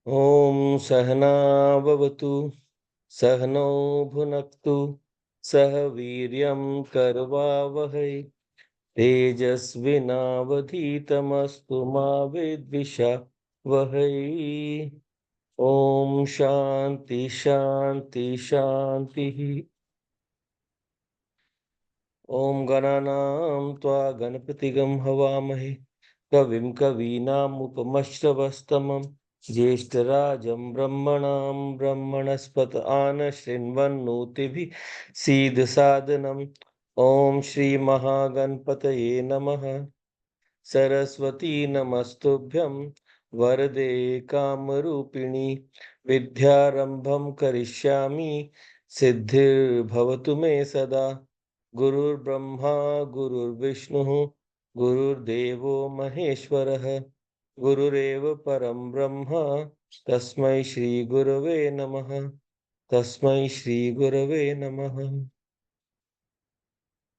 ॐ सहना भवतु सहनौ भुनक्तु सह वीर्यं करवावहै तेजस्विनावधीतमस्तु मा विद्विषावहै। ॐ शान्ति शान्ति शान्तिः। ॐ गणानां त्वा गणपतिगं हवामहे कविं कवीनामुपमश्रवस्तमं ज्येष्ठराजं ब्रह्मणां ब्रह्मणस्पत आनशृण्वन्नोतिभिः सीदसादनम्। ॐ श्रीमहागणपतये नमः। सरस्वती नमस्तुभ्यं वरदे कामरूपिणि विद्यारम्भं करिष्यामि सिद्धिर्भवतु मे सदा। गुरुर्ब्रह्मा गुरुर्विष्णुः गुरुर्देवो महेश्वरः गुरुरेव परं ब्रह्म तस्मै श्रीगुरवे नमः। तस्मै श्रीगुरवे नमः।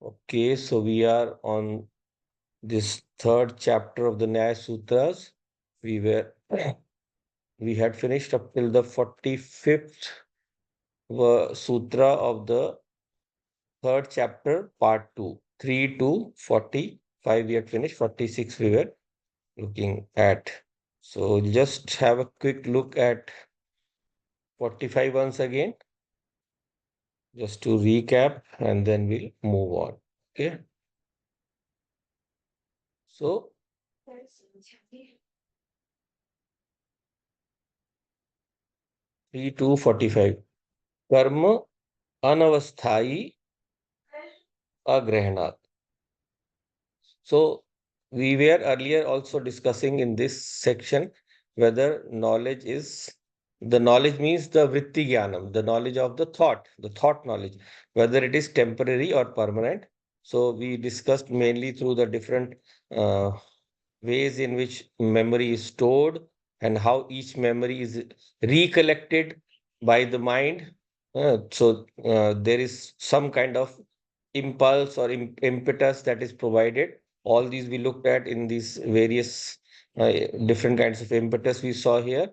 Okay, so we are on this third chapter of the Nyaya Sutras. We had finished up till the 45th sutra of the third chapter, part 2. 3 to 45 we had finished, 46 we were looking at. So just have a quick look at 45 once again, just to recap, and then we'll move on. Okay. So 3 to 45. Karma anavasthai agrahanaat. So we were earlier also discussing in this section whether knowledge is the knowledge means the vritti jnanam, the knowledge of the thought knowledge, whether it is temporary or permanent. So we discussed mainly through the different uh, ways in which memory is stored and how each memory is recollected by the mind. There is some kind of impulse or impetus that is provided. All these we looked at in these various different kinds of impetus we saw here.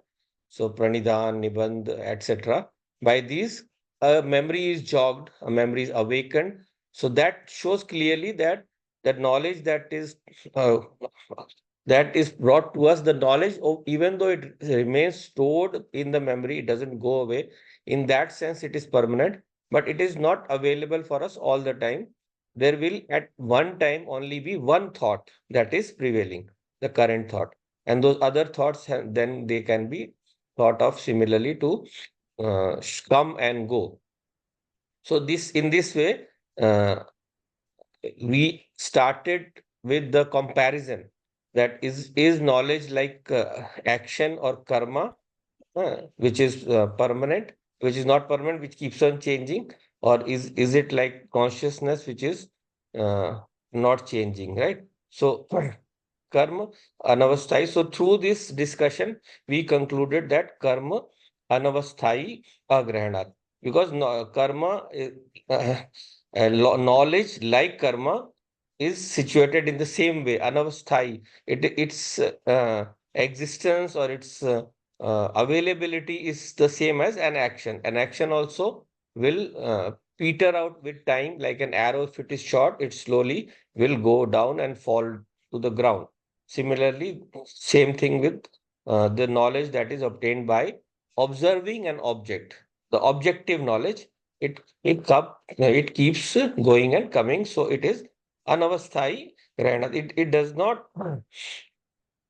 So pranidhan, nibandh, etc. By these, a memory is jogged, a memory is awakened. So that shows clearly that that knowledge uh, that is brought to us, the knowledge of, even though it remains stored in the memory, it doesn't go away. In that sense, it is permanent, but it is not available for us all the time. There will at one time only be one thought that is prevailing, the current thought. And those other thoughts, then they can be thought of similarly to come and go. So this in this way, uh, we started with the comparison that is knowledge like action or karma, which is permanent, which is not permanent, which keeps on changing, or is it like consciousness, which is not changing, right? So karma anavasthai. So through this discussion, we concluded that karma anavasthai agrahanat, because no, karma knowledge like karma is situated in the same way, anavasthai. Its existence or its availability is the same as an action. An action also will peter out with time, like an arrow. If it is shot, it slowly will go down and fall to the ground. Similarly, same thing with the knowledge that is obtained by observing an object. The objective knowledge, it keeps going and coming. So it is anavasthai grahana. It does not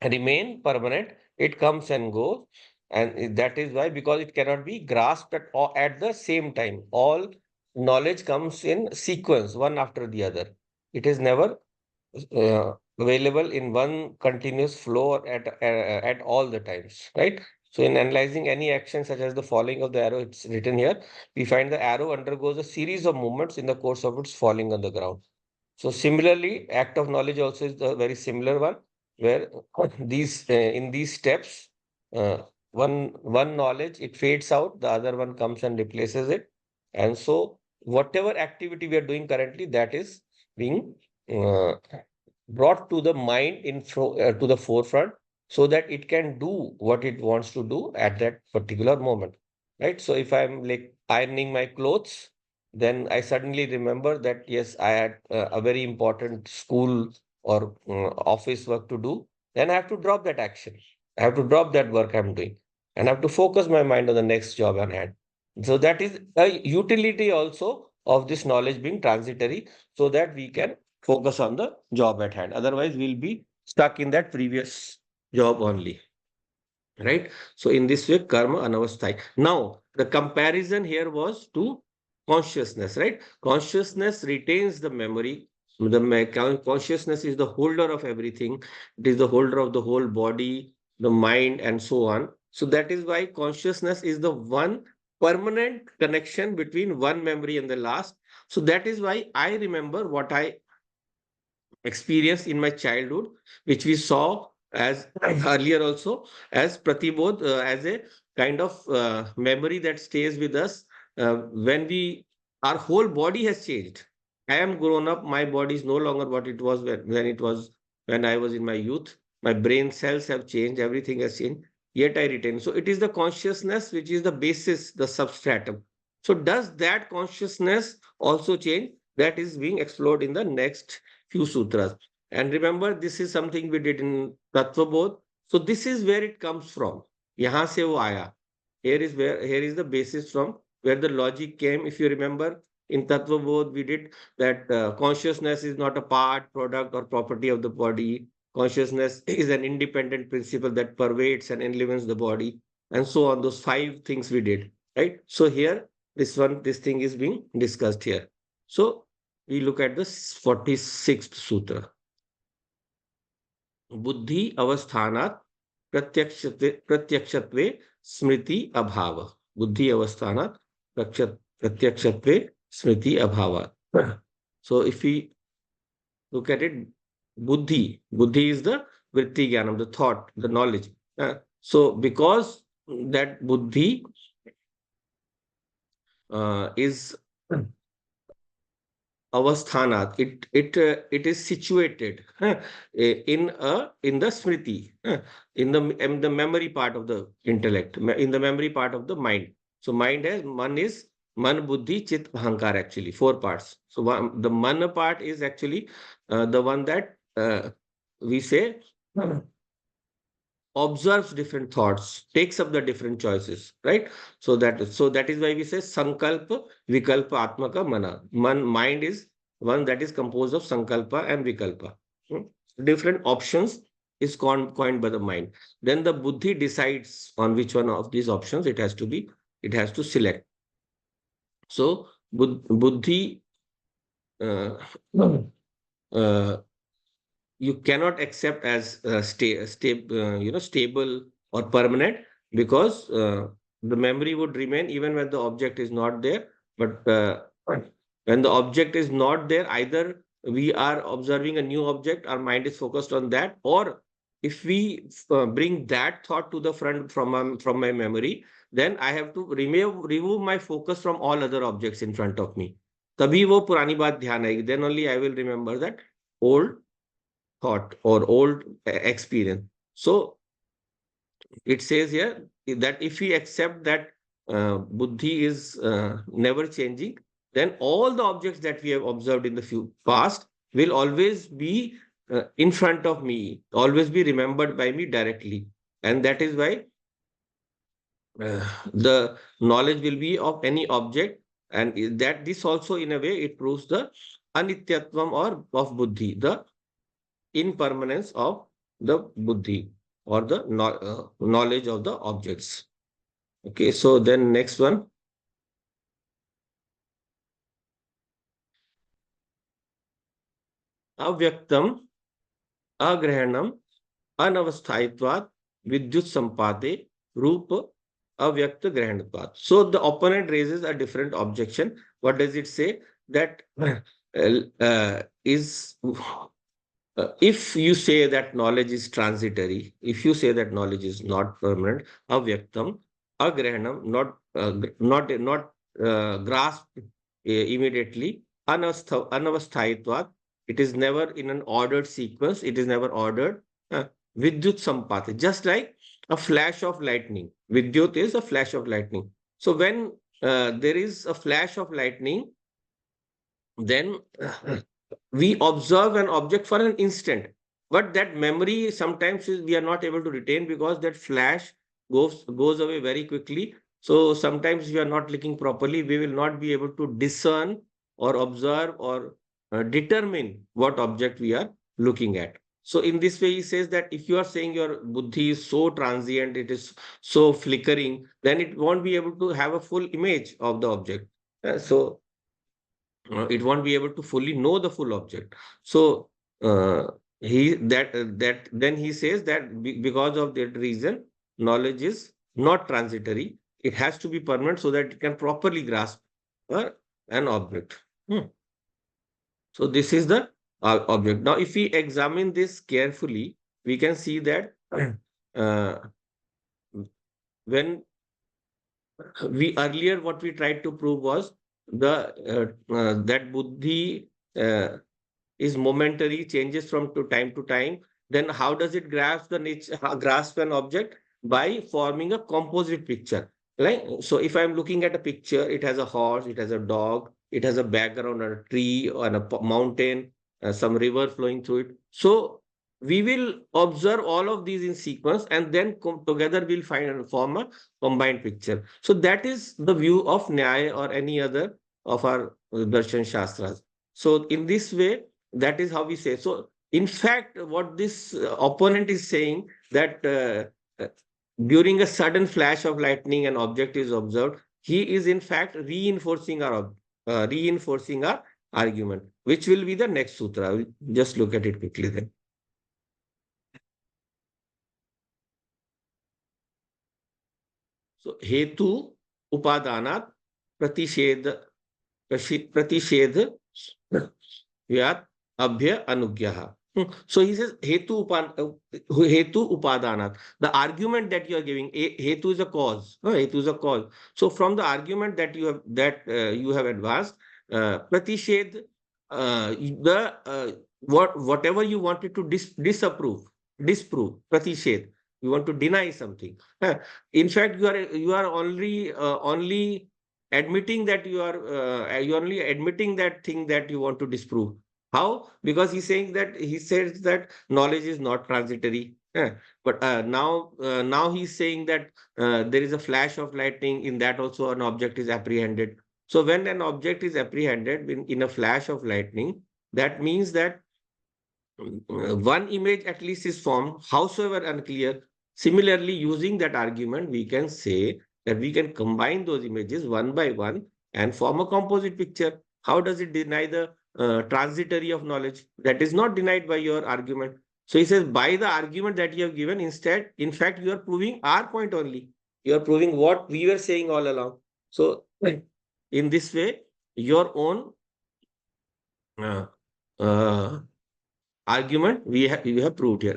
remain permanent. It comes and goes. And that is why, because it cannot be grasped at the same time. All knowledge comes in sequence, one after the other. It is never available in one continuous flow at all the times, right? So in analyzing any action such as the falling of the arrow, it's written here, we find the arrow undergoes a series of movements in the course of its falling on the ground. So similarly, act of knowledge also is the very similar one, where these in these steps, one knowledge it fades out, the other one comes and replaces it, and so whatever activity we are doing currently, that is being uh, brought to the mind to the forefront. so that it can do what it wants to do at that particular moment, right? So if I'm like ironing my clothes, then I suddenly remember that yes, I had a very important school or office work to do, then I have to drop that action. I have to drop that work I'm doing and I have to focus my mind on the next job on hand. So that is a utility also of this knowledge being transitory, so that we can focus on the job at hand. Otherwise, we'll be stuck in that previous job only, right? So in this way, karma anavasthai. Now, the comparison here was to consciousness, right? Consciousness retains the memory. Consciousness is the holder of everything. It is the holder of the whole body, the mind, and so on. So that is why consciousness is the one permanent connection between one memory and the last. So that is why I remember what I experience in my childhood, which we saw as earlier also as pratibodh, as a kind of memory that stays with us when we our whole body has changed. I am grown up. My body is no longer what it was when it was when I was in my youth. My brain cells have changed. Everything has changed. Yet I retain. So it is the consciousness which is the basis, the substratum. So does that consciousness also change? That is being explored in the next few sutras. And remember, this is something we did in Tattva Bodh. So this is where it comes from. Yahan se wo aaya. Here is the basis from where the logic came. If you remember, in Tattva Bodh, we did that consciousness is not a part, product, or property of the body. Consciousness is an independent principle that pervades and enlivens the body, and so on. Those five things we did, right? So here, this thing is being discussed here. So we look at the 46th sutra. बुद्धि अवस्थानात् प्रत्यक्षत्वे स्मृति अभाव. बुद्धि अवस्थानात् प्रत्यक्षत्वे स्मृति अभाव. So if we look at it, buddhi is the vritti jnanam, the thought, the knowledge. So because that buddhi is avasthanat, it is situated in the smriti, in the memory part of the intellect, in the memory part of the mind. So mind has man, buddhi, chit, ahankar, actually four parts. So the man part is actually the one that we say observes different thoughts, takes up the different choices, right? So that is why we say sankalpa, vikalpa, atmaka, mana. Mind is one that is composed of sankalpa and vikalpa. Hmm? Different options is coined by the mind. Then the buddhi decides on which one of these options it has to select. So buddhi uh, uh, you cannot accept as stable or permanent, because the memory would remain even when the object is not there. But when the object is not there, either we are observing a new object, our mind is focused on that, or if we bring that thought to the front from my memory, then I have to remove my focus from all other objects in front of me. तभी वो पुरानी बात ध्यान आएगी. Then only I will remember that old thought or old experience. So it says here that if we accept that buddhi is never changing, then all the objects that we have observed in the past will always be in front of me, always be remembered by me directly. And that is why the knowledge will be of any object. And that this also, in a way, it proves the anityatvam or of buddhi, the impermanence of the buddhi or the knowledge of the objects. Okay, so then next one. Avyaktam, agrehanam, anavasthayitvat, vidyut sampade, rupa, avyakta grahanatvat. So the opponent raises a different objection. What does it say? That is if you say that knowledge is transitory, if you say that knowledge is not permanent, avyaktam, agrahanam, not grasped immediately, anavasthayitvat, it is never in an ordered sequence, it is never ordered. Vidyut sampati, just like a flash of lightning. Vidyut is a flash of lightning. So when there is a flash of lightning, then we observe an object for an instant, but that memory sometimes we are not able to retain because that flash goes away very quickly. So sometimes we are not looking properly, we will not be able to discern or observe or determine what object we are looking at. So in this way he says that if you are saying your buddhi is so transient, it is so flickering, then it won't be able to have a full image of the object. So it won't be able to fully know the full object. So uh, that then he says that because of that reason, knowledge is not transitory. It has to be permanent so that it can properly grasp uh, an object. Hmm. So this is the object. Now, if we examine this carefully, we can see that uh, when we earlier what we tried to prove was the that buddhi is momentary, changes from to time, then how does it grasp the nature, grasp an object? By forming a composite picture. Right? So if I'm looking at a picture, it has a horse, it has a dog, it has a background on a tree or a mountain, some river flowing through it. So we will observe all of these in sequence and then together we'll find and form a combined picture. So that is the view of Nyaya or any other of our darshan shastras. So in this way, that is how we say. So, in fact, what this opponent is saying that during a sudden flash of lightning, an object is observed. He is in fact reinforcing our argument, which will be the next sutra. We'll just look at it quickly then. So, hetu upadanat pratished प्रतिषेध व्यात अभ्य अनुज्ञा. So he says hetu upadanat. The argument that you are giving, hetu is a cause. No, hetu is a cause. So from the argument that you have advanced, pratished, the whatever you wanted to disprove, pratished. You want to deny something. In fact, you are only admitting that you are only admitting that thing that you want to disprove. How? Because he says that knowledge is not transitory. But now he's saying that there is a flash of lightning. In that also an object is apprehended. So when an object is apprehended in a flash of lightning, that means that one image at least is formed, howsoever unclear. Similarly, using that argument, we can say that we can combine those images one by one and form a composite picture. How does it deny the transitory of knowledge? That is not denied by your argument. So he says, by the argument that you have given, instead, in fact, you are proving our point only. You are proving what we were saying all along. So, in this way, your own uh, uh, argument we have proved here.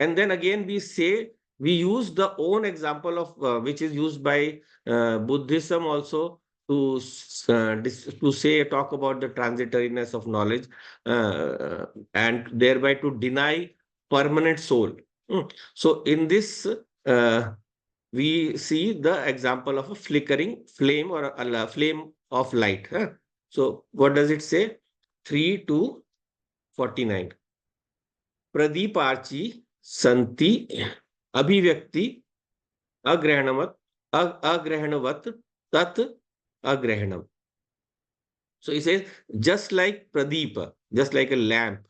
And then again we say we use the own example of which is used by Buddhism also to say talk about the transitoriness of knowledge, and thereby to deny permanent soul. So in this we see the example of a flickering flame or a flame of light. So what does it say? 3 to 49. प्रदीपार्ची संति अभिव्यक्ति अग्रहणवत अग्रहणवत तत् अग्रहणम. So he says, just like Pradeep, just like a lamp,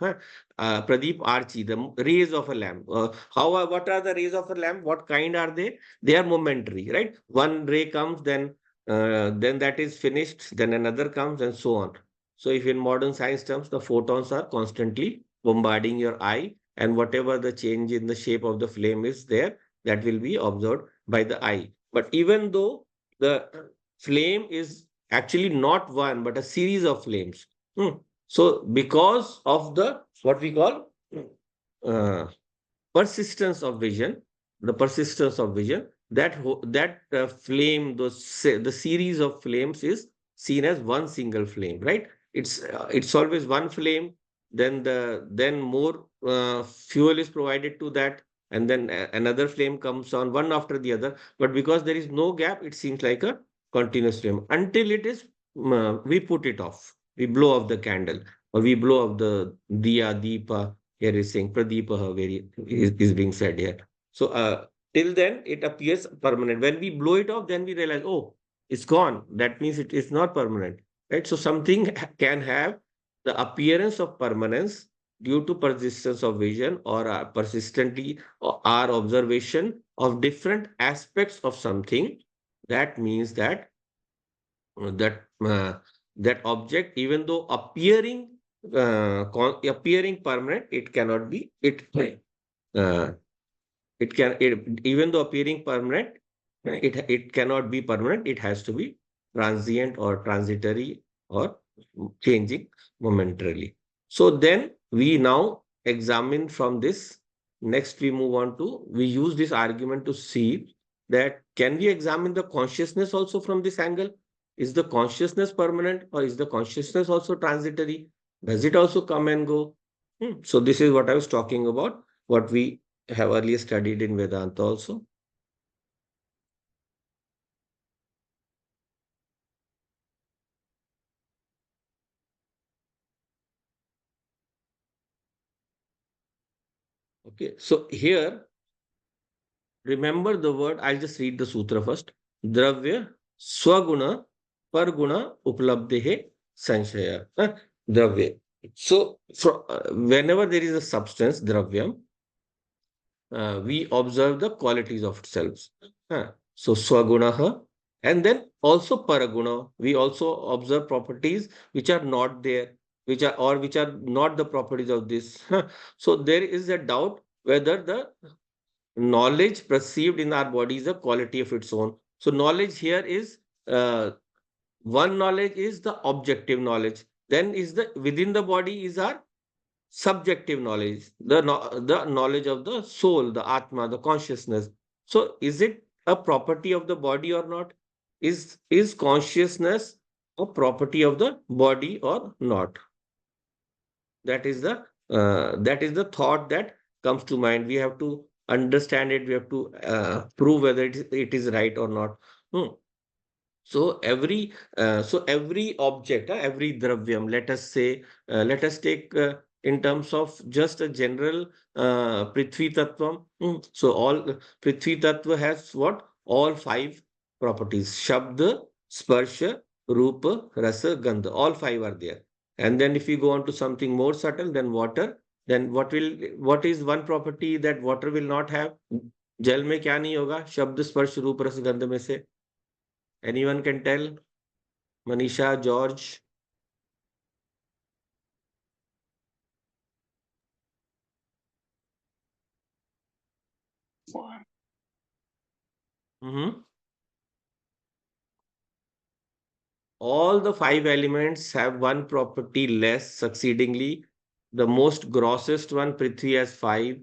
Pradeep Archi, the rays of a lamp. What are the rays of a lamp? What kind are they? They are momentary, right? One ray comes, then that is finished, then another comes, and so on. So if in modern science terms, the photons are constantly bombarding your eye, and whatever the change in the shape of the flame is there, that will be observed by the eye. But even though the flame is actually not one, but a series of flames. So because of the what we call uh, persistence of vision, the persistence of vision, that flame, the series of flames is seen as one single flame, right? It's always one flame, then more fuel is provided to that, and then another flame comes on one after the other. But because there is no gap, it seems like a continuous flame until it is we put it off. We blow off the candle, or we blow off the diya, deepa. Here is saying pradipa, is being said here. So till then, it appears permanent. When we blow it off, then we realize, oh, it's gone. That means it is not permanent, right? So something can have the appearance of permanence due to persistence of vision, or persistently or our observation of different aspects of something. That means that that that object, even though appearing permanent, it cannot be it. Uh, it can even though appearing permanent, it cannot be permanent. It has to be transient or transitory, or changing momentarily. So then we now examine from this. Next, we move on to, we use this argument to see that can we examine the consciousness also from this angle? Is the consciousness permanent, or is the consciousness also transitory? Does it also come and go? So this is what I was talking about, what we have earlier studied in Vedanta also. Okay, so here, remember the word, I'll just read the sutra first. Dravya swaguna parguna uplabdehe sanshaya. Dravya. So, whenever there is a substance, dravyam, we observe the qualities of itself. So, swagunaha. And then also paraguna, we also observe properties which are not there, which are not the properties of this. So, there is a doubt whether the knowledge perceived in our body is a quality of its own. So knowledge here is one knowledge is the objective knowledge. Then is the within the body is our subjective knowledge, the knowledge of the soul, the atma, the consciousness. So is it a property of the body or not? Is consciousness a property of the body or not? That is the thought that comes to mind. We have to understand it. We have to prove whether it is right or not. Hmm. So every object, every dravyam, let us take in terms of just a general Prithvi Tattvam. So all Prithvi Tattva has what? All five properties: Shabda, Sparsha, Rupa, Rasa, Gandha. All five are there. And then if you go on to something more subtle, then water, then what is one property that water will not have? जल में क्या नहीं होगा? शब्द स्पर्श रूप रस गंध में से anyone can tell? Manisha, George? Mhm. All the five elements have one property less succeedingly. The most grossest one, Prithvi, has five.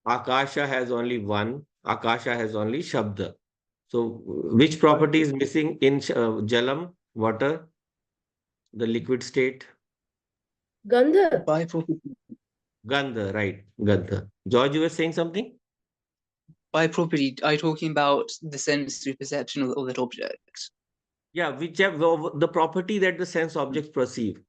Akasha has only one. Akasha has only Shabda. So, which property is missing in Jalam, water, the liquid state? Gandha. Gandha, right? Gandha. George, you were saying something? By property, are you talking about the sensory perception of that object? Yeah, whichever the property that the sense objects perceive.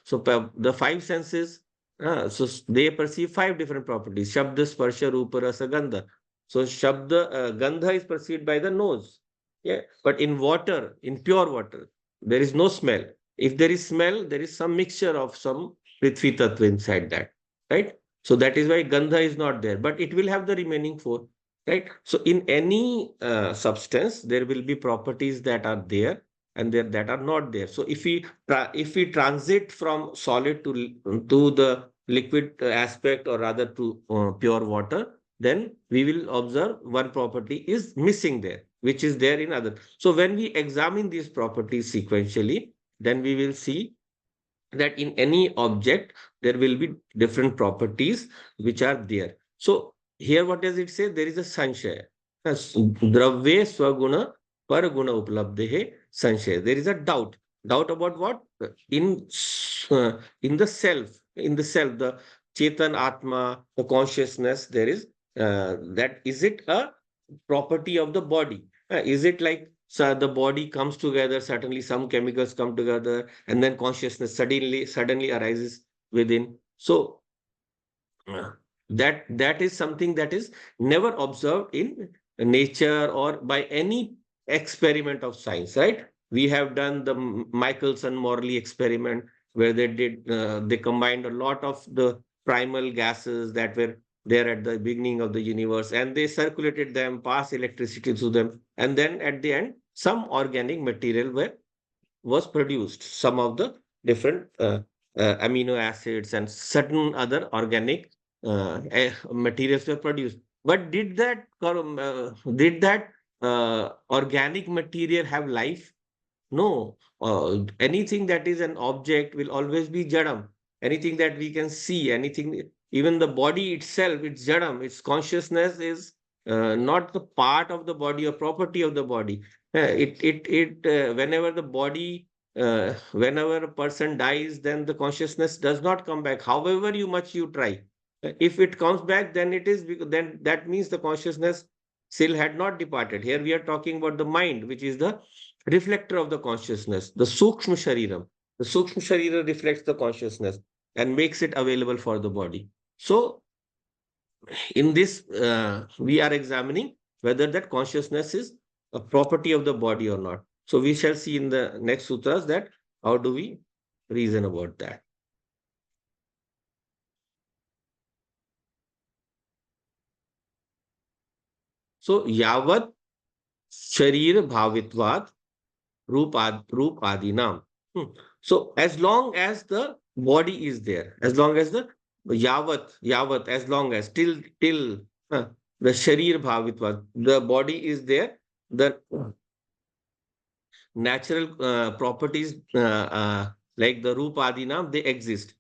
So the five senses, they perceive five different properties: Shabda, Sparsha, Rupa, Rasa, Gandha. So Shabda, Gandha is perceived by the nose. Yeah, but in water, in pure water, there is no smell. If there is smell, there is some mixture of some Prithvi Tattva inside that, right? So that is why Gandha is not there, but it will have the remaining four, right? So in any substance, there will be properties that are there and there that are not there. So if we transit from solid to the liquid aspect, or rather to pure water, then we will observe one property is missing there, which is there in other. So when we examine these properties sequentially, then we will see that in any object there will be different properties which are there. So here what does it say? There is a sanshaya. Dravye swaguna paraguna uplabdehe sanshaya. There is a doubt. Doubt about what? In in the self, the Chetan Atma, the consciousness, there is that. Is it a property of the body? Is it like, so the body comes together, certainly some chemicals come together, and then consciousness suddenly arises within. So uh, that is something that is never observed in nature or by any experiment of science, right? We have done the Michelson-Morley experiment, where they combined a lot of the primal gases that were there at the beginning of the universe, and they circulated them, passed electricity to them, and then at the end some organic material was produced. Some of the different amino acids and certain other organic materials were produced. But did that organic material have life? No, anything that is an object will always be jadam. Anything that we can see, anything, even the body itself, it's jadam. Its consciousness is not the part of the body or property of the body. Whenever the body, whenever a person dies, then the consciousness does not come back. However much you try, if it comes back, then then that means the consciousness still had not departed. Here we are talking about the mind, which is the reflector of the consciousness, the Sukshma Shariram. The Sukshma Sharira reflects the consciousness and makes it available for the body. So, in this, we are examining whether that consciousness is a property of the body or not. So, we shall see in the next sutras that how do we reason about that. So, Yavat Sharir Bhavitvat Roop Adinam. So as long as the body is there, as long as the yavat, as long as till the sharir bhavitva, the body is there, the natural properties like the Roop Adinam, they exist.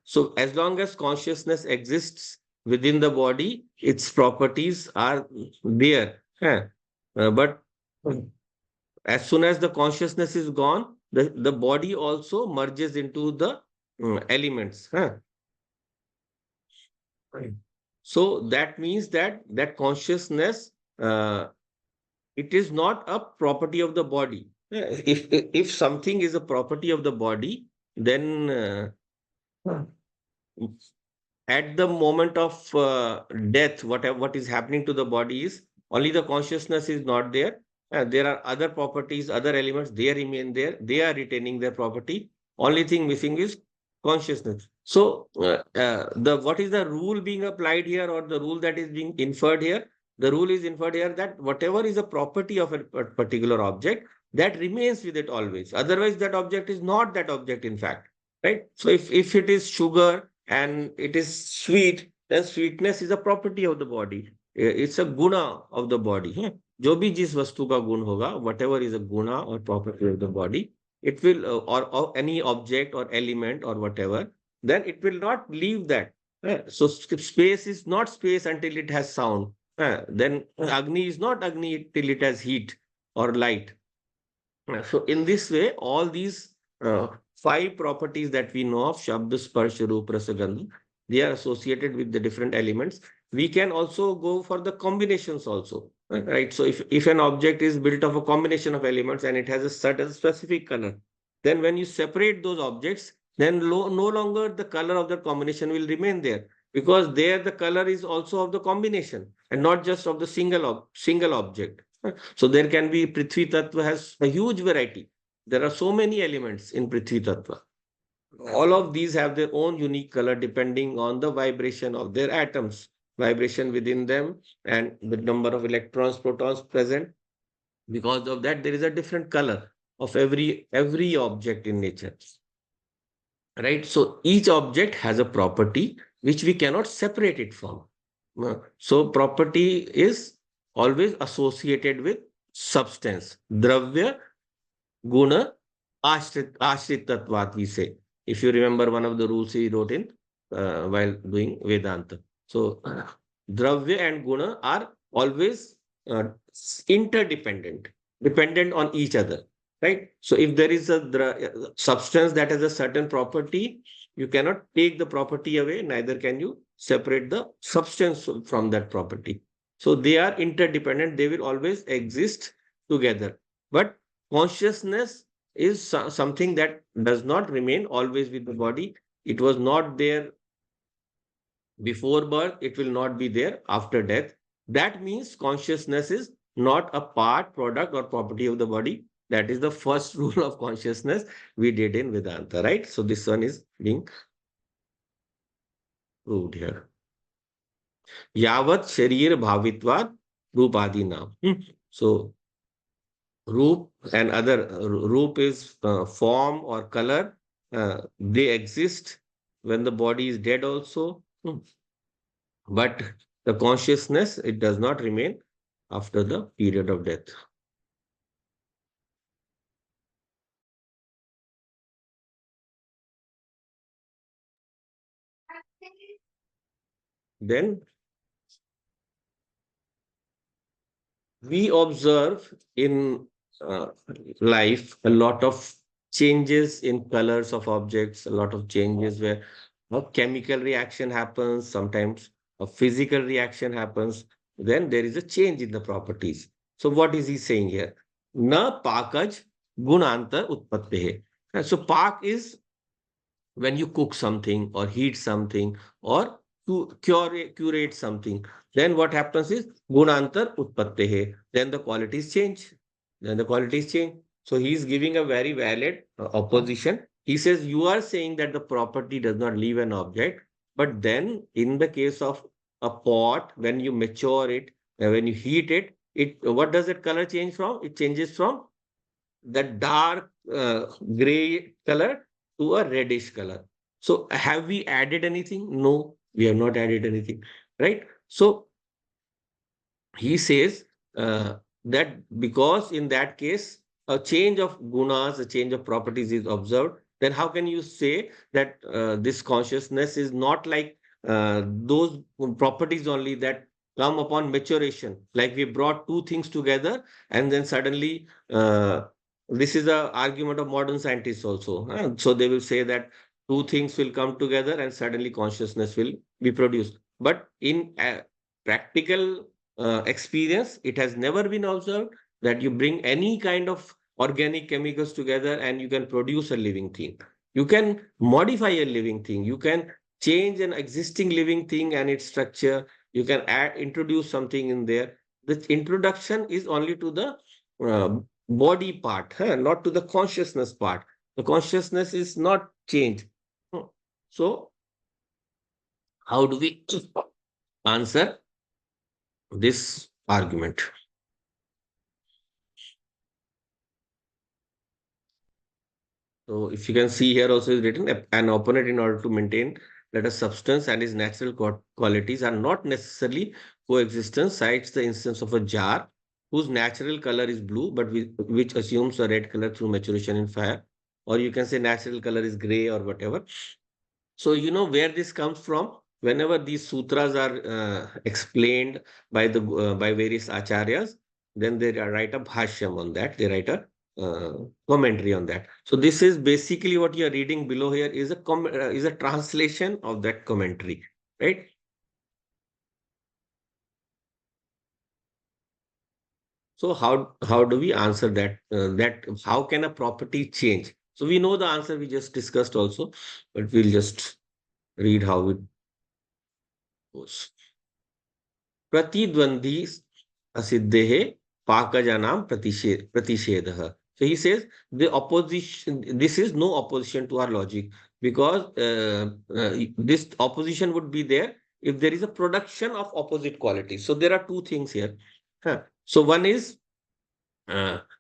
So as long as consciousness exists within the body, its properties are there. But as soon as the consciousness is gone, the body also merges into the elements. Right. So that means that consciousness, it is not a property of the body. If something is a property of the body, then at the moment of death, what is happening to the body is only the consciousness is not there. There are other properties, other elements, they remain there. They are retaining their property. Only thing missing is consciousness. So, the what is the rule being applied here, or the rule that is being inferred here? The rule is inferred here that whatever is a property of a particular object, that remains with it always. Otherwise, that object is not that object, in fact. Right? So, if it is sugar and it is sweet, then sweetness is a property of the body. It's a guna of the body. जो भी जिस वस्तु का गुण होगा, whatever is a guna or property of the body, it will, or any object or element or whatever, then it will not leave that. So space is not space until it has sound. Then Agni is not Agni till it has heat or light. So in this way, all these five properties that we know of, Shabda, Sparsh, Roop, Rasa, Gandha, they are associated with the different elements. We can also go for the combinations also, right? So if an object is built of a combination of elements and it has a certain specific color, then when you separate those objects, then no longer the color of the combination will remain there, because there the color is also of the combination and not just of the single object. So there can be Prithvi Tattva has a huge variety. There are so many elements in Prithvi Tattva. All of these have their own unique color depending on the vibration of their atoms, vibration within them, and the number of electrons, protons present. Because of that, there is a different color of every object in nature. Right? So each object has a property which we cannot separate it from. So property is always associated with substance. Dravya, guna, ashritatvat, we say. If you remember one of the rules he wrote in while doing Vedanta. So dravya and guna are always interdependent, dependent on each other. Right? So if there is a substance that has a certain property, You cannot take the property away, neither can you separate the substance from that property. So they are interdependent, they will always exist together. But consciousness is something that does not remain always with the body. It was not there before birth, it will not be there after death. That means consciousness is not a part, product, or property of the body. That is the first rule of consciousness we did in Vedanta, right? So this one is being proved here. Yavat sharir bhavitvat rupadi naam. So roop and other roop is form or color. They exist when the body is dead also. But the consciousness, it does not remain after the period of death. Then we observe in uh, life a lot of changes in colors of objects, a lot of changes where a chemical reaction happens, sometimes a physical reaction happens, then there is a change in the properties. So what is he saying here? Na pakaj gunanta utpatte. So pak is when you cook something or heat something or to curate something, then what happens is gunantar utpattehe. Then the qualities change. Then the qualities change. So he is giving a very valid opposition. He says you are saying that the property does not leave an object, but then in the case of a pot, when you mature it, when you heat it, it what does that color change from? It changes from the dark gray color to a reddish color. So have we added anything? No, we have not added anything, right? So he says that because in that case, a change of gunas, a change of properties is observed, then how can you say that this consciousness is not like those properties only that come upon maturation? Like we brought two things together and then suddenly, this is a argument of modern scientists also. So they will say that two things will come together and suddenly consciousness will be produced. But in practical experience, it has never been observed that you bring any kind of organic chemicals together and you can produce a living thing. You can modify a living thing. You can change an existing living thing and its structure. You can introduce something in there. The introduction is only to the body part, not to the consciousness part. The consciousness is not changed. So, how do we answer this argument? So if you can see here also is written an opponent in order to maintain that a substance and its natural qualities are not necessarily coexistence cites the instance of a jar whose natural color is blue but which assumes a red color through maturation in fire, or you can say natural color is gray or whatever. So you know where this comes from. Whenever these sutras are explained by various acharyas, then they write a bhashyam on that. They write a commentary on that. So this is basically what you are reading below here is is a translation of that commentary, right? So how do we answer that? That how can a property change? So we know the answer we just discussed also, but we'll just read how it goes. Pratidvandi asiddhehe pakajanam pratishedah. So he says the opposition, this is no opposition to our logic because this opposition would be there if there is a production of opposite qualities. So there are two things here. So one is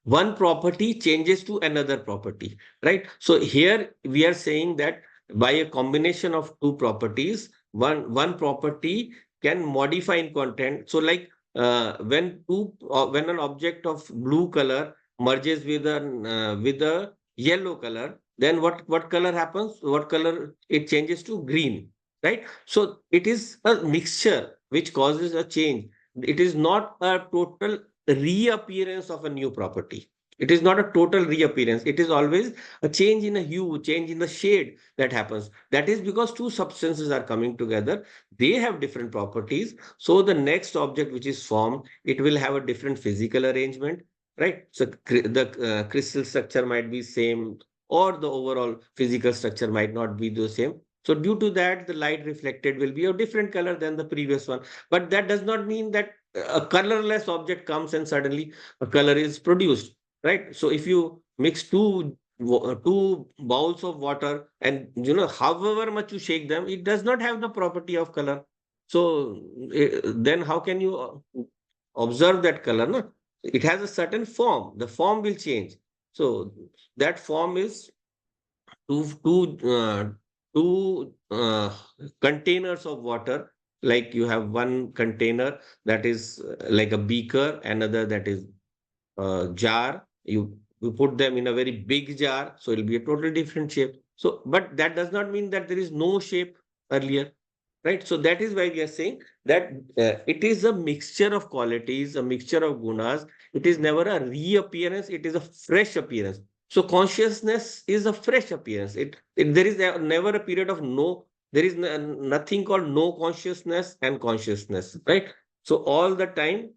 one property changes to another property, right? So here we are saying that by a combination of two properties, one property can modify in content. So like when an object of blue color merges with a yellow color, then what color happens? What color it changes to? Green, right? So it is a mixture which causes a change. It is not a total reappearance of a new property. It is not a total reappearance. It is always a change in a hue, change in the shade that happens. That is because two substances are coming together. They have different properties. So the next object which is formed, it will have a different physical arrangement, right? So the crystal structure might be same, or the overall physical structure might not be the same. So due to that, the light reflected will be a different color than the previous one. But that does not mean that a colorless object comes and suddenly a color is produced, right? So if you mix two bowls of water, and however much you shake them, it does not have the property of color. So then how can you observe that color? No, it has a certain form. The form will change. So that form is two containers of water. Like you have one container that is like a beaker, another that is jar. You put them in a very big jar, so it'll be a totally different shape. So, but that does not mean that there is no shape earlier, right? So that is why we are saying that it is a mixture of qualities, a mixture of gunas. It is never a reappearance, it is a fresh appearance. So consciousness is a fresh appearance. There is never a period of no. There is nothing called no consciousness and consciousness, right? So all the time,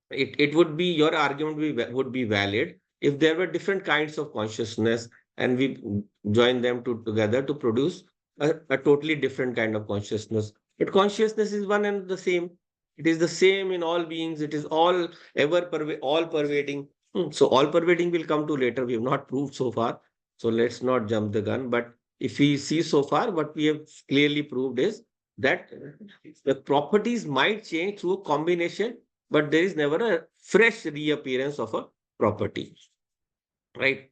it would be, your argument would be valid if there were different kinds of consciousness, and we join them together to produce a totally different kind of consciousness. But consciousness is one and the same. It is the same in all beings. It is all pervading. So all pervading will come to later. We have not proved so far. So let's not jump the gun. But if we see so far, what we have clearly proved is that the properties might change through a combination, but there is never a fresh reappearance of a property, right?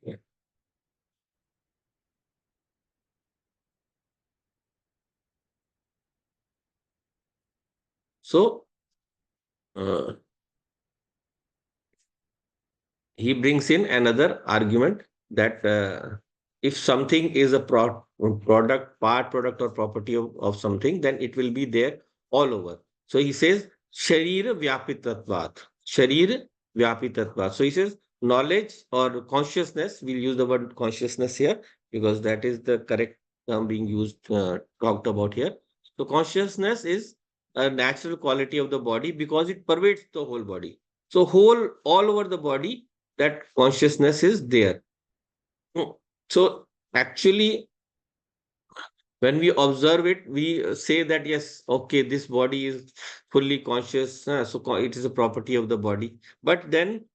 So uh, he brings in another argument that if something is a product or property of something, then it will be there all over. So he says, Sharir Vyapitatvat. Sharir Vyapitatvat. So he says, knowledge or consciousness, we'll use the word consciousness here because that is the correct term being used, talked about here. So consciousness is a natural quality of the body because it pervades the whole body. So all over the body, that consciousness is there. So actually, when we observe it, we say that yes, okay, this body is fully conscious. It is a property of the body. But then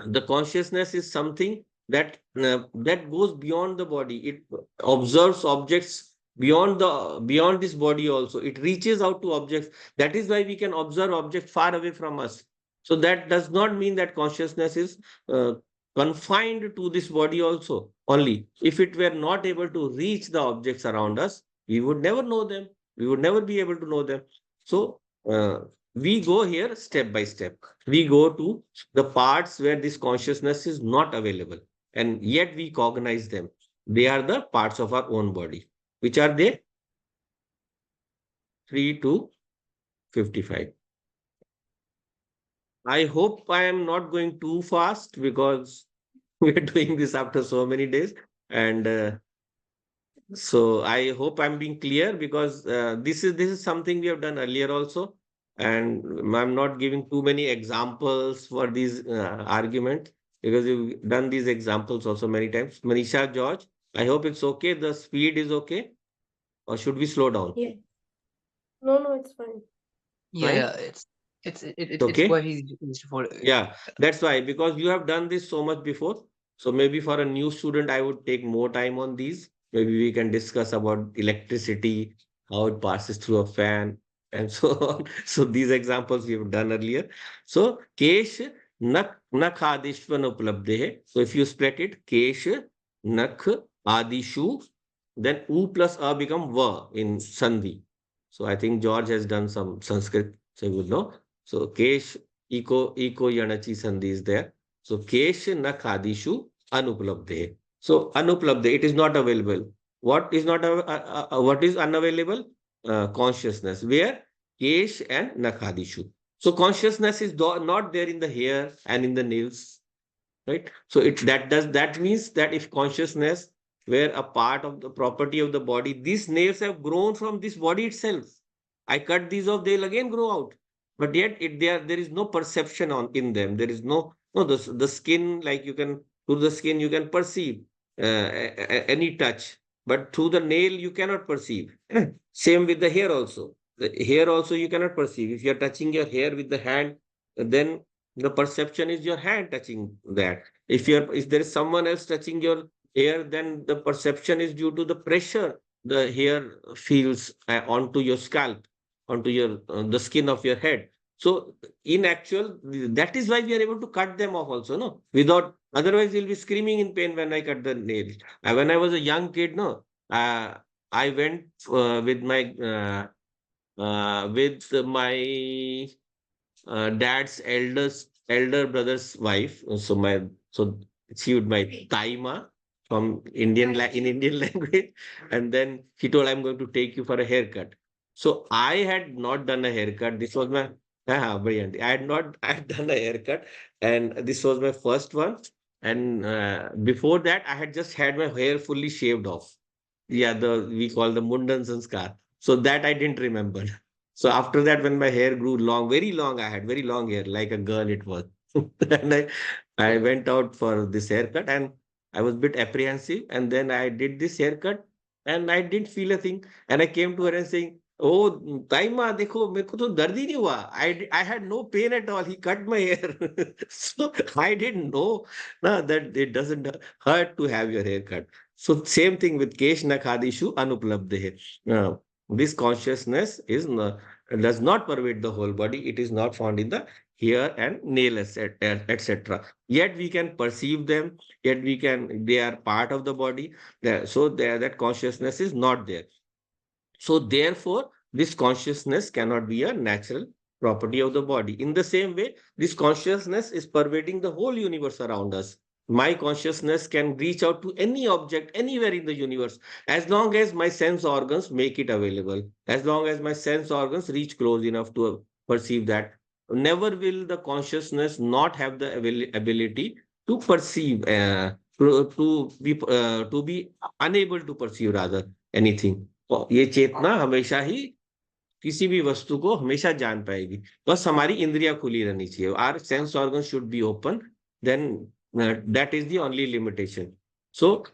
the consciousness is something that goes beyond the body. It observes objects beyond this body also. It reaches out to objects. That is why we can observe objects far away from us. So that does not mean that consciousness is uh, confined to this body also only. If it were not able to reach the objects around us, we would never know them. We would never be able to know them. So we go here step by step. We go to the parts where this consciousness is not available, and yet we cognize them. They are the parts of our own body. Which are they? 3 to 55. I hope I am not going too fast because we're doing this after so many days. And so I hope I'm being clear because this is something we have done earlier also, and I'm not giving too many examples for these arguments because you've done these examples also many times. Manisha, George, I hope it's okay. The speed is okay, or should we slow down? Yeah. No, it's fine. Yeah, Fine. yeah, it's Okay. quite easy to follow. Yeah, that's why, because you have done this so much before. So maybe for a new student, I would take more time on these. Maybe we can discuss about electricity, how it passes through a fan, and so on. So these examples we have done earlier. So Kesh Nakh Adishvan Uplabdhe. So if you split it, Kesh Nakh Adishu, then U plus A become Va in Sandhi. So I think George has done some Sanskrit, so you would know. So Kesh Eko Yanachi Sandhi is there. So Kesh na Khadishu Anuplabdhe. So Anuplabdhe, it is not available. What is not what is unavailable? Consciousness. Where? Kesh and Nakhadishu. So consciousness is not there in the hair and in the nails. right? So that means that if consciousness were a part of the property of the body, these nails have grown from this body itself. I cut these off, they'll again grow out. But yet there is no perception on in them. There is no the skin, like you can through the skin you can perceive any touch, but through the nail you cannot perceive. Same with the hair also. The hair also you cannot perceive. If you're touching your hair with the hand, then the perception is your hand touching that. If there is someone else touching your hair, then the perception is due to the pressure the hair feels onto your scalp, onto your the skin of your head. So in actual, that is why we are able to cut them off also, no? Without, otherwise you'll be screaming in pain when I cut the nail. When I was a young kid, no, I went with my dad's elder brother's wife. So she would my taima from in Indian language, and then she told, "I'm going to take you for a haircut." So I had not done a haircut. This was my brilliant. I had done a haircut, and this was my first one. And before that, I had just had my hair fully shaved off. Yeah, the we call the Mundan Sanskar. So that I didn't remember. So after that, when my hair grew long, very long, I had very long hair, like a girl it was. And I went out for this haircut and I was a bit apprehensive. And then I did this haircut and I didn't feel a thing. And I came to her and saying, "Oh, Taima, dekho, मेरे को तो दर्द ही नहीं हुआ. I had no pain at all. He cut my hair." So I didn't know that it doesn't hurt to have your hair cut. So same thing with Kesh Nakhadishu Anuplabdhe. This consciousness does not pervade the whole body. It is not found in the hair and nail, etc. Yet we can perceive them. Yet they are part of the body. So that consciousness is not there. So therefore, this consciousness cannot be a natural property of the body. In the same way, this consciousness is pervading the whole universe around us. My consciousness can reach out to any object anywhere in the universe as long as my sense organs make it available, as long as my sense organs reach close enough to perceive that. Never will the consciousness not have the ability to perceive, to be unable to perceive rather anything. तो ये चेतना हमेशा ही किसी भी वस्तु को हमेशा जान पाएगी, बस हमारी इंद्रियां खुली रहनी चाहिए, our sense organ should be open, then that is the only limitation. So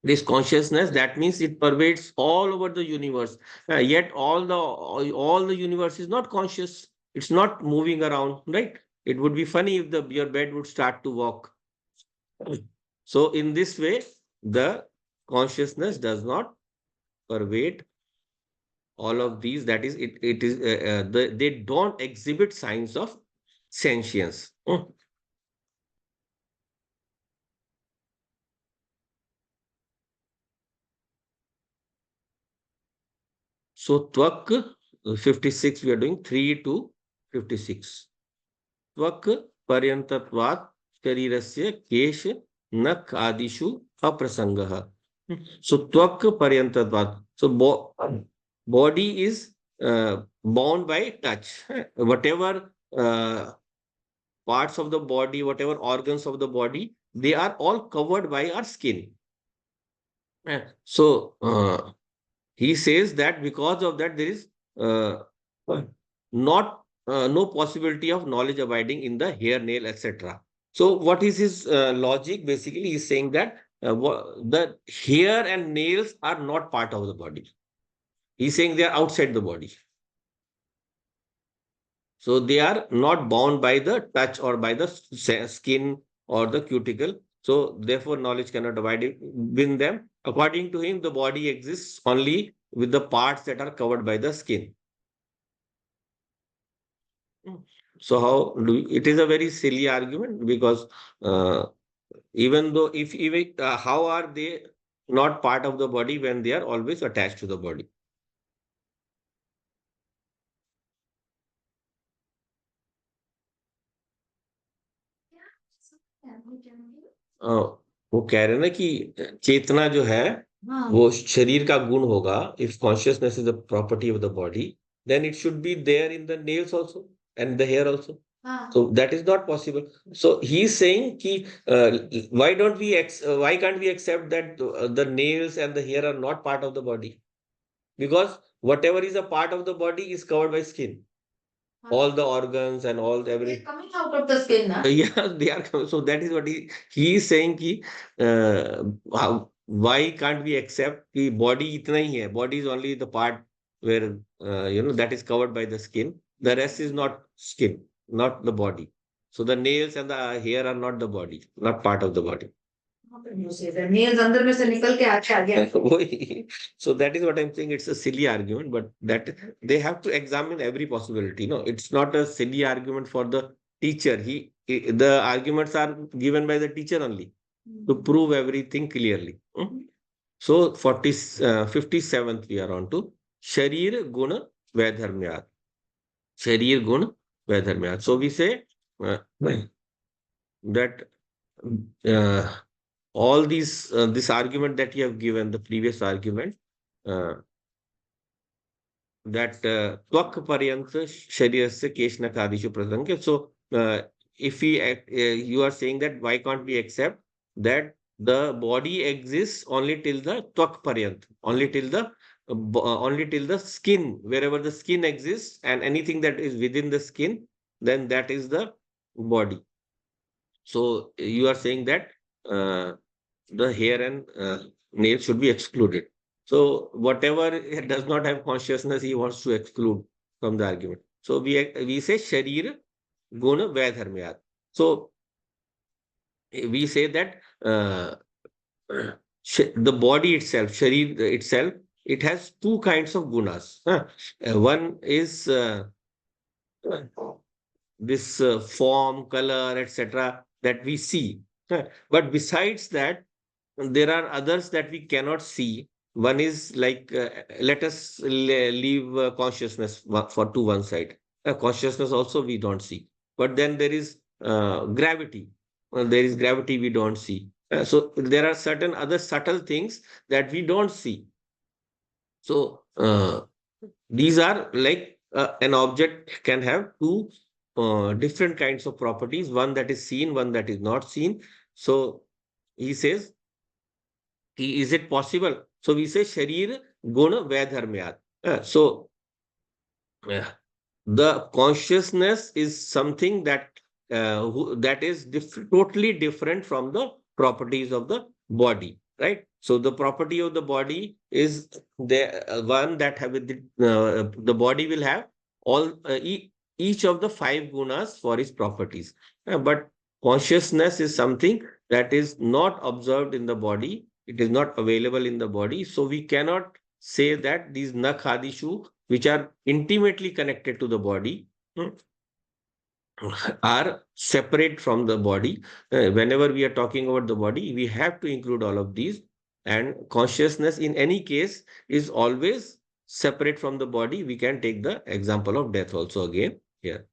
this consciousness, that means it pervades all over the universe, yet all the universe is not conscious. It's not moving around, right? It would be funny if your bed would start to walk. So in this way, the consciousness does not pervade all of these. That is, it is they don't exhibit signs of sentience. So twak 56, we are doing 3 to 56. Twak paryantatvat sharirasya kesh nak adishu aprasangaha. So twak paryantatvat. So body is bound by touch. Whatever parts of the body, whatever organs of the body, they are all covered by our skin. So he says that because of that, there is not no possibility of knowledge abiding in the hair, nail, etc. So what is his logic? Basically, he's saying that the hair and nails are not part of the body. He's saying they are outside the body. So they are not bound by the touch or by the skin or the cuticle. So therefore, knowledge cannot abide within them. According to him, the body exists only with the parts that are covered by the skin. So how do it is a very silly argument, because even though if even how are they not part of the body when they are always attached to the body? वो कह रहे हैं ना कि चेतना जो है वो शरीर का गुण होगा. If consciousness is the property of the body, then it should be there in the nails also and the hair also. So that is not possible. So he is saying ki, why can't we accept that the nails and the hair are not part of the body? Because whatever is a part of the body is covered by skin. All the organs and all the everything. They're coming out of the skin, huh? Yeah, they are coming. So that is what he is saying ki, why can't we accept the body itna hi hai? Body is only the part where that is covered by the skin. The rest is not skin, not the body. So the nails and the hair are not the body, not part of the body. Nails अंदर में से निकल के आके आ गया. वही. So that is what I'm saying. It's a silly argument, but that they have to examine every possibility. No, it's not a silly argument for the teacher. The arguments are given by the teacher only to prove everything clearly. So 57th we are on to Sharir Guna Vaidharmyat. Sharir Guna Vaidharmyat. So we say that uh, all these this argument that you have given, the previous argument, uh, that त्वक पर्यंत शरीर से केश नखादिषु प्रसंग. So if you are saying that why can't we accept that the body exists only till the त्वक पर्यंत, only till the skin, wherever the skin exists, and anything that is within the skin, then that is the body. So you are saying that the hair and nails should be excluded. So whatever does not have consciousness, he wants to exclude from the argument. So we say sharir guna vaidharmyat. So we say that the body itself, sharir itself, it has two kinds of gunas. One is this form, color, etc., that we see. But besides that, there are others that we cannot see. One is like, let us leave consciousness for to one side. Consciousness also we don't see. But then there is gravity. There is gravity we don't see. So there are certain other subtle things that we don't see. So these are like an object can have two different kinds of properties, one that is seen, one that is not seen. So he says, is it possible? So we say sharir guna vaidharmyat. So yeah, the consciousness is something that that is totally different from the properties of the body, right? So the property of the body is the one that have the body will have all each of the five gunas for its properties. But consciousness is something that is not observed in the body. It is not available in the body. So we cannot say that these nakhadishu, which are intimately connected to the body, are separate from the body. Whenever we are talking about the body, we have to include all of these. And consciousness, in any case, is always separate from the body. We can take the example of death also again here.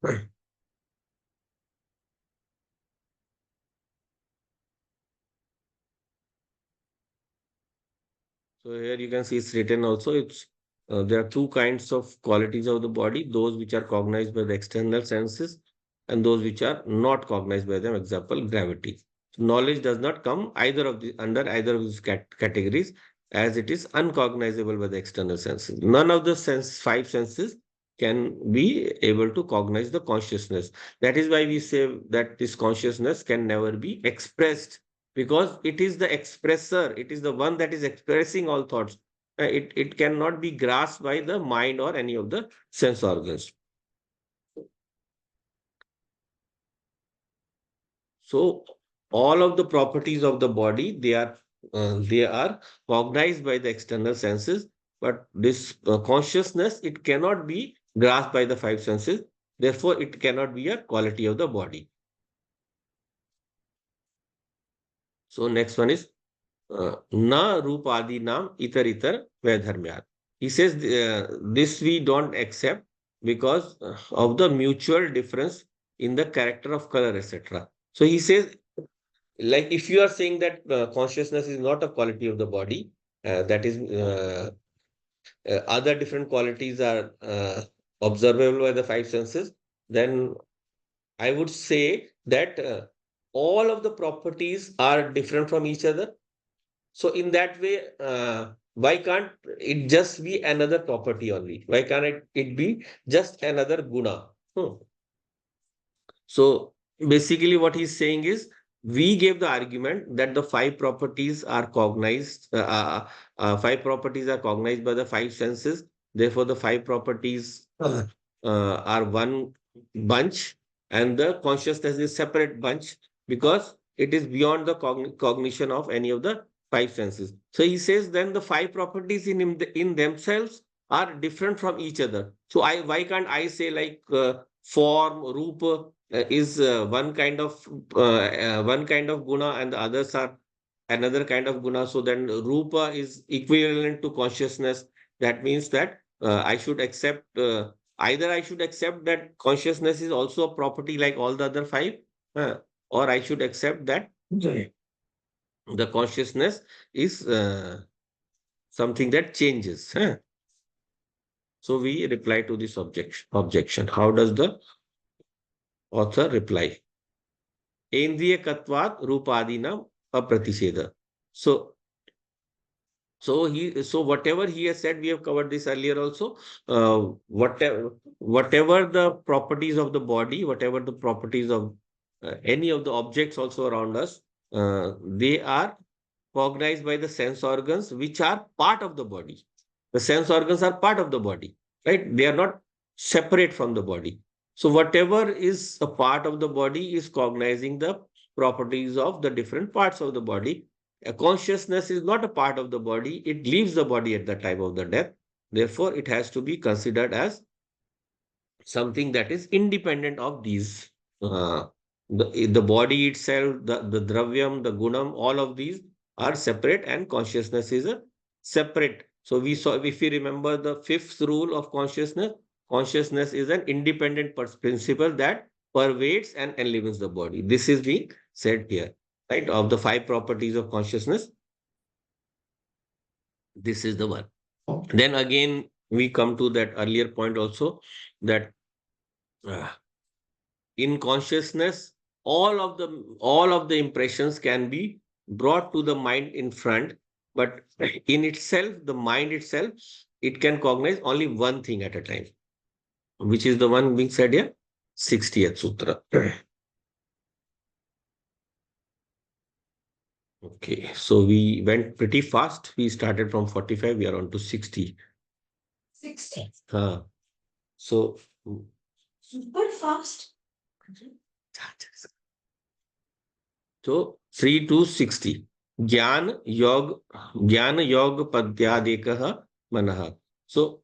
So here you can see it's written also. There are two kinds of qualities of the body: those which are cognized by the external senses, and those which are not cognized by them. Example, gravity. So knowledge does not come either of the under either of these categories, as it is uncognizable by the external senses. None of the five senses can be able to cognize the consciousness. That is why we say that this consciousness can never be expressed, because it is the expressor, it is the one that is expressing all thoughts. It cannot be grasped by the mind or any of the sense organs. So all of the properties of the body, they are cognized by the external senses, but this consciousness, it cannot be grasped by the five senses. Therefore, it cannot be a quality of the body. So next one is na rupadi nam itar vaidharmyat. He says this we don't accept because of the mutual difference in the character of color, etc. So he says, like if you are saying that consciousness is not a quality of the body, that is other different qualities are observable by the five senses, then I would say that all of the properties are different from each other. So in that way, why can't it just be another property only? Why can't it be just another guna? So basically, what he's saying is we gave the argument that the five properties are cognized, five properties are cognized by the five senses. Therefore, the five properties are one bunch, and the consciousness is separate bunch because it is beyond the cognition of any of the five senses. So he says then the five properties in themselves are different from each other. So why can't I say like form, rupa, is one kind of guna and the others are another kind of guna. So then rupa is equivalent to consciousness. That means that I should accept either I should accept that consciousness is also a property like all the other five, uh, or I should accept that the consciousness is something that changes. So we reply to this objection. How does the author reply? Endriyakatvat rupadinam apraticheda. So, so whatever he has said, we have covered this earlier also. Whatever the properties of the body, whatever the properties of any of the objects also around us, they are cognized by the sense organs, which are part of the body. The sense organs are part of the body, right? They are not separate from the body. So whatever is a part of the body is cognizing the properties of the different parts of the body. A consciousness is not a part of the body. It leaves the body at the time of the death. Therefore, it has to be considered as something that is independent of these. The body itself, the dravyam, the gunam, all of these are separate and consciousness is a separate. So we saw, if you remember the fifth rule of consciousness, consciousness is an independent principle that pervades and enlivens the body. This is being said here, right? Of the five properties of consciousness, this is the one. Then again, we come to that earlier point also that uh, in consciousness all of the impressions can be brought to the mind in front, but in itself the mind itself, it can cognize only one thing at a time, which is the one being said here, 60th sutra. Okay, so we went pretty fast. We started from 45, we are on to 60. 60. So Super fast. So 3 to 60. ज्ञान योग पद्यादेकः मनः. So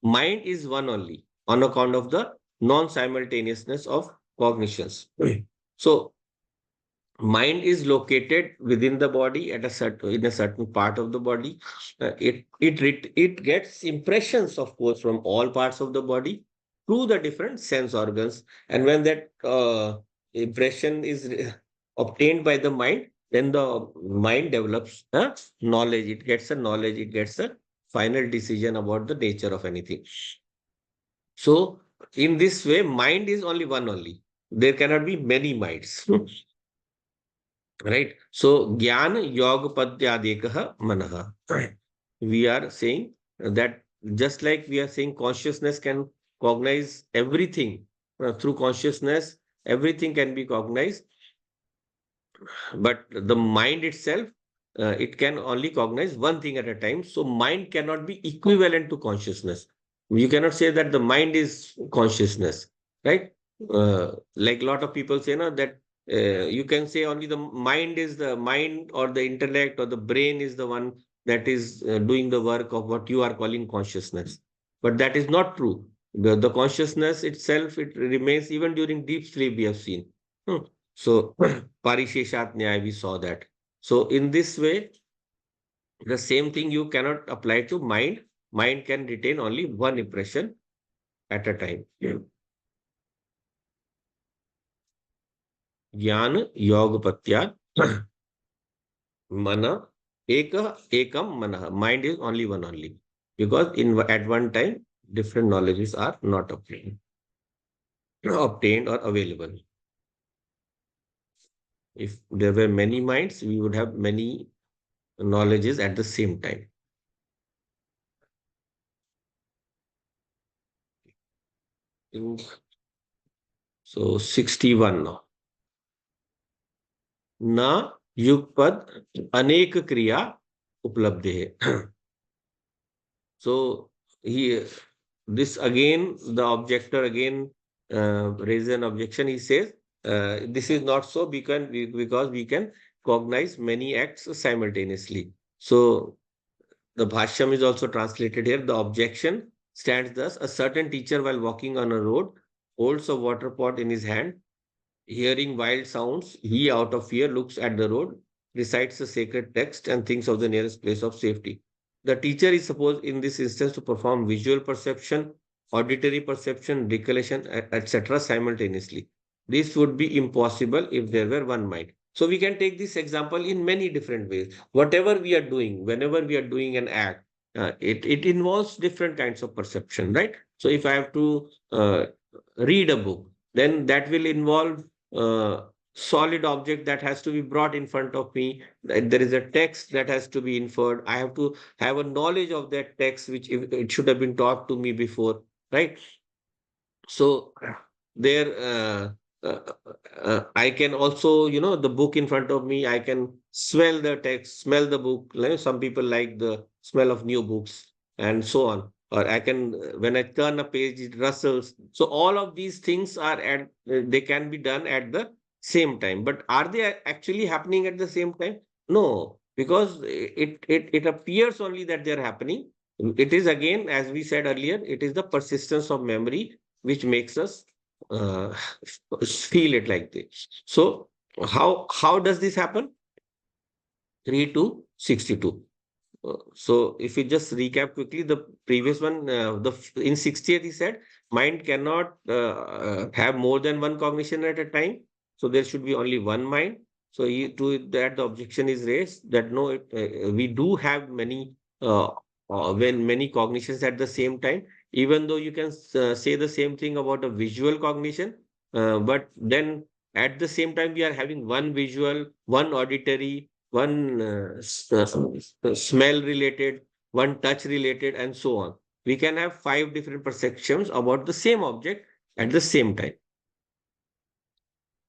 mind is one only on account of the non-simultaneousness of cognitions. So mind is located within the body at a certain in a certain part of the body. It gets impressions, of course, from all parts of the body through the different sense organs, and when that impression is obtained by the mind, then the mind develops a knowledge. It gets a knowledge. It gets a final decision about the nature of anything. So in this way, mind is only one only. There cannot be many minds. Right? So, Gyan Yogapadyadekah Manaha. We are saying that just like we are saying consciousness can cognize everything through consciousness, everything can be cognized, but the mind itself, it can only cognize one thing at a time. So, mind cannot be equivalent to consciousness. You cannot say that the mind is consciousness, right? Like a lot of people say, no, that you can say only the mind is the mind or the intellect or the brain is the one that is doing the work of what you are calling consciousness. But that is not true. The consciousness itself, it remains even during deep sleep, we have seen. So, Parisheshat Nyaya, we saw that. So, in this way, the same thing you cannot apply to mind. Mind can retain only one impression at a time. ज्ञान योग पत्यात mana ekam mana. Mind is only one only because in at one time different knowledges are not obtained. obtained or available. If there were many minds, we would have many knowledges at the same time. So 61 now. न युगपद अनेक क्रिया उपलब्ध है. So this again, the objector again raises an objection. He says this is not so because we can cognize many acts simultaneously. So the bhashyam is also translated here. The objection stands thus: a certain teacher, while walking on a road, holds a water pot in his hand. Hearing wild sounds, he, out of fear, looks at the road, recites a sacred text, and thinks of the nearest place of safety. The teacher is supposed in this instance to perform visual perception, auditory perception, recollection, etc. simultaneously. This would be impossible if there were one mind. So we can take this example in many different ways. Whatever we are doing, whenever we are doing an act, it involves different kinds of perception, right? So if I have to read a book, then that will involve solid object that has to be brought in front of me. There is a text that has to be inferred. I have to have a knowledge of that text, which it should have been taught to me before, right? So there, I can also, the book in front of me, I can smell the text, smell the book. Some people like the smell of new books and so on. Or I can, when I turn a page, it rustles. So all of these things they can be done at the same time. But are they actually happening at the same time? No, because it appears only that they're happening. It is again, as we said earlier, it is the persistence of memory which makes us uh, feel it like this. So how does this happen? 3 to 62. So if we just recap quickly, the previous one, in 60th, he said, mind cannot have more than one cognition at a time. So there should be only one mind. So to that, the objection is raised that no, we do have many cognitions at the same time, even though you can say the same thing about a visual cognition, but then at the same time, we are having one visual, one auditory, one smell related, one touch related, and so on. We can have 5 different perceptions about the same object at the same time.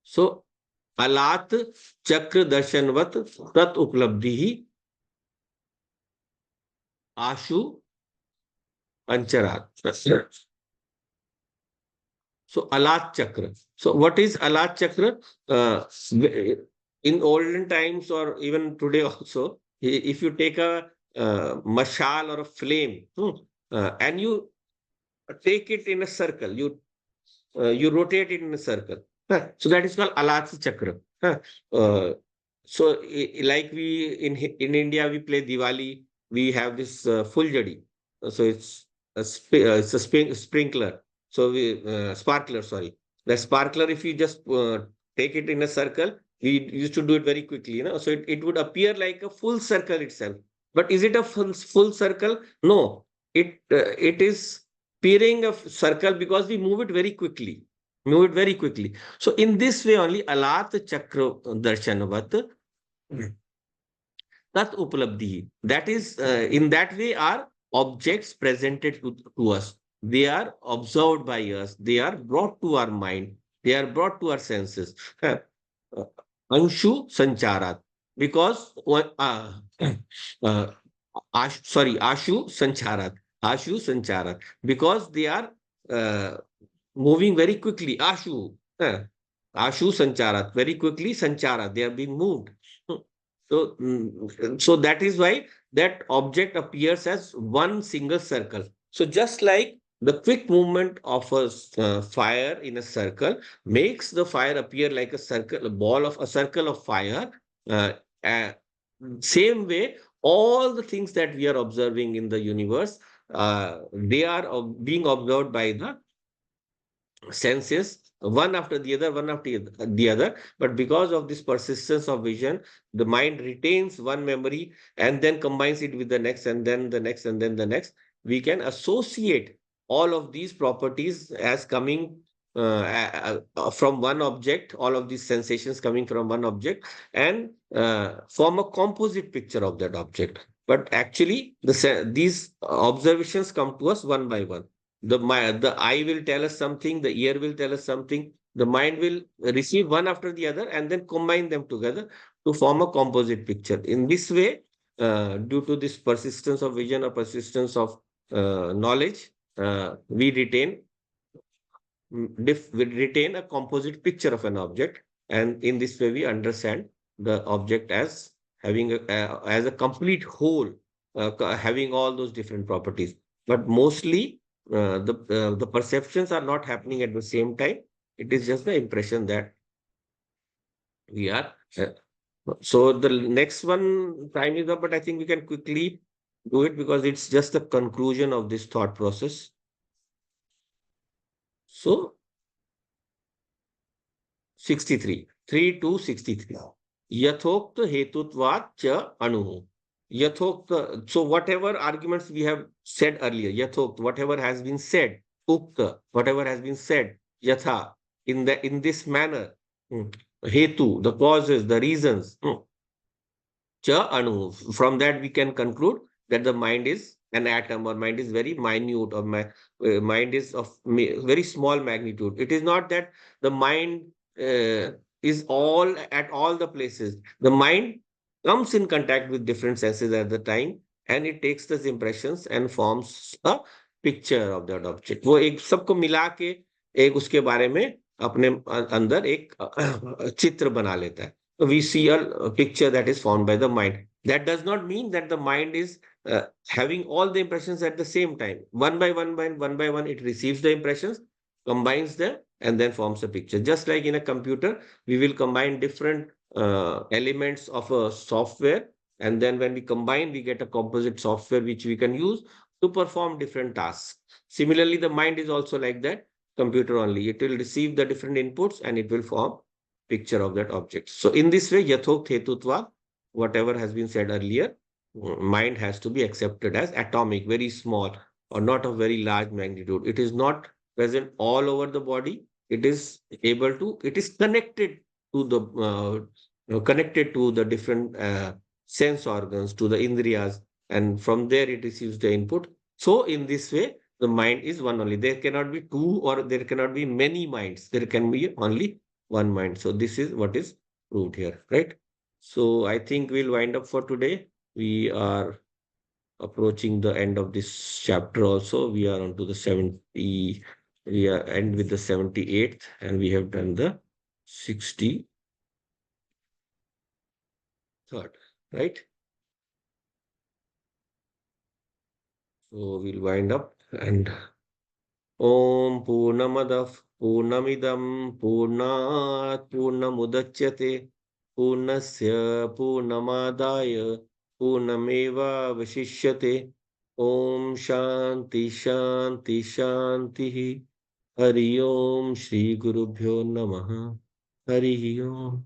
So, alat chakra darshanvat tat uplabdhi ashu ancharat. So Alat Chakra. So what is Alat Chakra? In olden times or even today also, if you take a mashal or a flame and you take it in a circle, you rotate it in a circle. So that is called Alat Chakra. So like we in India we play Diwali, we have this Fuljadi. So it's a sprinkler. So sparkler, sorry. The sparkler, if you just take it in a circle, we used to do it very quickly, So it would appear like a full circle itself. But is it a full circle? No. It is appearing a circle because we move it very quickly. Move it very quickly. So in this way only Alat Chakra Darshanvat Tat Upalabdhi. That is, in that way, are objects presented to us. They are observed by us. They are brought to our mind. They are brought to our senses. Anshu Sancharat. Because, uh, Ashu Sancharat. Ashu Sancharat. Because they are uh, moving very quickly. Ashu Sancharat. Very quickly, Sancharat. They are being moved. So that is why that object appears as one single circle. So just like the quick movement of a fire in a circle makes the fire appear like a circle, a circle of fire. Uh, uh, Same way, all the things that we are observing in the universe, they are being observed by the senses, one after the other, one after the other. But because of this persistence of vision, the mind retains one memory and then combines it with the next, and then the next, and then the next. We can associate all of these properties as coming from one object, all of these sensations coming from one object, and form a composite picture of that object. But actually, these observations come to us one by one. The eye will tell us something, the ear will tell us something, the mind will receive one after the other and then combine them together to form a composite picture. In this way, due to this persistence of vision or persistence of knowledge, we we retain a composite picture of an object, and in this way we understand the object as having as a complete whole, having all those different properties. But mostly the perceptions are not happening at the same time. It is just the impression that we are. So the next one time is up, but I think we can quickly do it because it's just the conclusion of this thought process. So 63, 3 to 63. Yathokta hetutvat cha anuhu. Yathokta, so whatever arguments we have said earlier, yathokta, whatever has been said, ukta, whatever has been said, yatha, in this manner, hetu, the causes, the reasons, cha anu. From that, we can conclude that the mind is an atom, or mind is very minute, or mind is of very small magnitude. It is not that the mind is all at all the places. The mind comes in contact with different senses at the time, and it takes those impressions and forms a picture of that object. वो एक सबको मिला के एक उसके बारे में अपने अंदर एक चित्र बना लेता है. We see a picture that is formed by the mind. That does not mean that the mind is having all the impressions at the same time. One by one, it receives the impressions, combines them, and then forms a picture. Just like in a computer, we will combine different elements of a software, and then when we combine, we get a composite software which we can use to perform different tasks. Similarly, the mind is also like that, computer only. It will receive the different inputs and it will form picture of that object. So in this way, yathok hetutva, whatever has been said earlier, mind has to be accepted as atomic, very small, or not of very large magnitude. It is not present all over the body. It is able to, it is connected to connected to the different sense organs, to the indriyas, and from there it receives the input. So in this way, the mind is one only. There cannot be two, or there cannot be many minds. There can be only one mind. So this is what is proved here, right? So I think we'll wind up for today. We are approaching the end of this chapter also. We are on to the 70, we are end with the 78th, and we have done the 63rd, right? So we'll wind up, and Om Purnamadav Purnamidam Purnat Purnamudachyate Purnasya Purnamadaya Purnameva Vashishyate. Om Shanti Shanti Shanti. Hari Om Shri Gurubhyo Namaha. Hari Om.